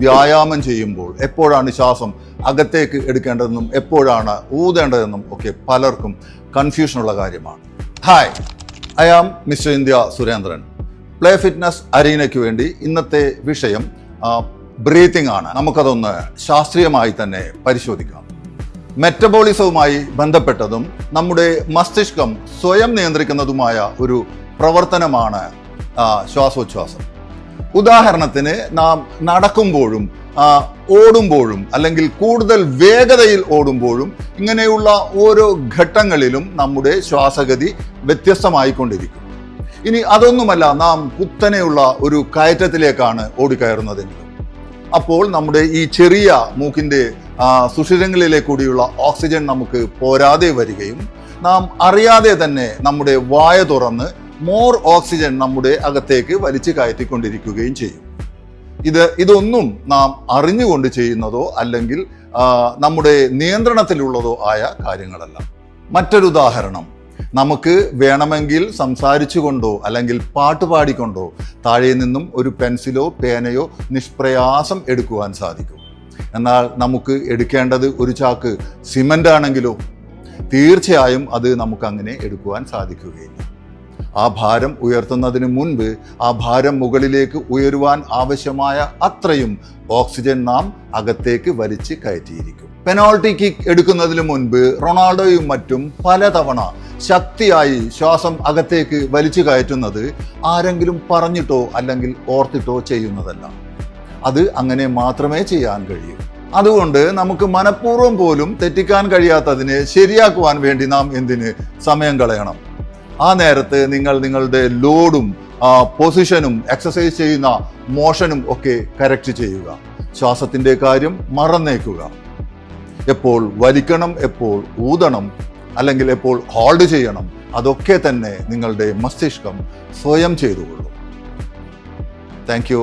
വ്യായാമം ചെയ്യുമ്പോൾ എപ്പോഴാണ് ശ്വാസം അകത്തേക്ക് എടുക്കേണ്ടതെന്നും എപ്പോഴാണ് ഊതേണ്ടതെന്നും ഒക്കെ പലർക്കും കൺഫ്യൂഷനുള്ള കാര്യമാണ്. Hi, I am mister India Surendran. Play fitness അരീനയ്ക്ക് വേണ്ടി ഇന്നത്തെ വിഷയം ബ്രീത്തിങ് ആണ്. നമുക്കതൊന്ന് ശാസ്ത്രീയമായി തന്നെ പരിശോധിക്കാം. മെറ്റബോളിസവുമായി ബന്ധപ്പെട്ടതും നമ്മുടെ മസ്തിഷ്കം സ്വയം നിയന്ത്രിക്കുന്നതുമായ ഒരു പ്രവർത്തനമാണ് ശ്വാസോച്ഛ്വാസം. ഉദാഹരണത്തിന് നാം നടക്കുമ്പോഴും ഓടുമ്പോഴും അല്ലെങ്കിൽ കൂടുതൽ വേഗതയിൽ ഓടുമ്പോഴും ഇങ്ങനെയുള്ള ഓരോ ഘട്ടങ്ങളിലും നമ്മുടെ ശ്വാസഗതി വ്യത്യസ്തമായിക്കൊണ്ടിരിക്കും. ഇനി അതൊന്നുമല്ല, നാം കുത്തനെയുള്ള ഒരു കയറ്റത്തിലേക്കാണ് ഓടിക്കയറുന്നതെങ്കിലും അപ്പോൾ നമ്മുടെ ഈ ചെറിയ മൂക്കിൻ്റെ സുഷിരങ്ങളിലെ കൂടിയുള്ള ഓക്സിജൻ നമുക്ക് പോരാതെ വരികയും നാം അറിയാതെ തന്നെ നമ്മുടെ വായ തുറന്ന് മോർ ഓക്സിജൻ നമ്മുടെ അകത്തേക്ക് വലിച്ചു കയറ്റിക്കൊണ്ടിരിക്കുകയും ചെയ്യും. ഇതൊന്നും നാം അറിഞ്ഞുകൊണ്ട് ചെയ്യുന്നതോ അല്ലെങ്കിൽ നമ്മുടെ നിയന്ത്രണത്തിലുള്ളതോ ആയ കാര്യങ്ങളല്ല. മറ്റൊരു ഉദാഹരണം, നമുക്ക് വേണമെങ്കിൽ സംസാരിച്ചുകൊണ്ടോ അല്ലെങ്കിൽ പാട്ട് പാടിക്കൊണ്ടോ താഴെ നിന്നും ഒരു പെൻസിലോ പേനയോ നിഷ്പ്രയാസം എടുക്കുവാൻ സാധിക്കും. എന്നാൽ നമുക്ക് എടുക്കേണ്ടത് ഒരു ചാക്ക് സിമൻ്റ് ആണെങ്കിലോ തീർച്ചയായും അത് നമുക്ക് അങ്ങനെ എടുക്കുവാൻ സാധിക്കുകയില്ല. ആ ഭാരം ഉയർത്തുന്നതിന് മുൻപ് ആ ഭാരം മുകളിലേക്ക് ഉയരുവാൻ ആവശ്യമായ അത്രയും ഓക്സിജൻ നാം അകത്തേക്ക് വലിച്ച് കയറ്റിയിരിക്കും. പെനാൾട്ടി കിക്ക് എടുക്കുന്നതിന് മുൻപ് റൊണാൾഡോയും മറ്റും പലതവണ ശക്തിയായി ശ്വാസം അകത്തേക്ക് വലിച്ചു കയറ്റുന്നത് ആരെങ്കിലും പറഞ്ഞിട്ടോ അല്ലെങ്കിൽ ഓർത്തിട്ടോ ചെയ്യുന്നതല്ല. അത് അങ്ങനെ മാത്രമേ ചെയ്യാൻ കഴിയൂ. അതുകൊണ്ട് നമുക്ക് മനഃപൂർവ്വം പോലും തെറ്റിക്കാൻ കഴിയാത്തതിനെ ശരിയാക്കുവാൻ വേണ്ടി നാം എന്തിന് സമയം കളയണം? ആ നേരത്ത് നിങ്ങളുടെ ലോഡും പൊസിഷനും എക്സസൈസ് ചെയ്യുന്ന മോഷനും ഒക്കെ കറക്റ്റ് ചെയ്യുക. ശ്വാസത്തിൻ്റെ കാര്യം മറന്നേക്കുക. എപ്പോൾ വലിക്കണം, എപ്പോൾ ഊതണം, അല്ലെങ്കിൽ എപ്പോൾ ഹോൾഡ് ചെയ്യണം, അതൊക്കെ തന്നെ നിങ്ങളുടെ മസ്തിഷ്കം സ്വയം ചെയ്തുകൊള്ളും. Thank you.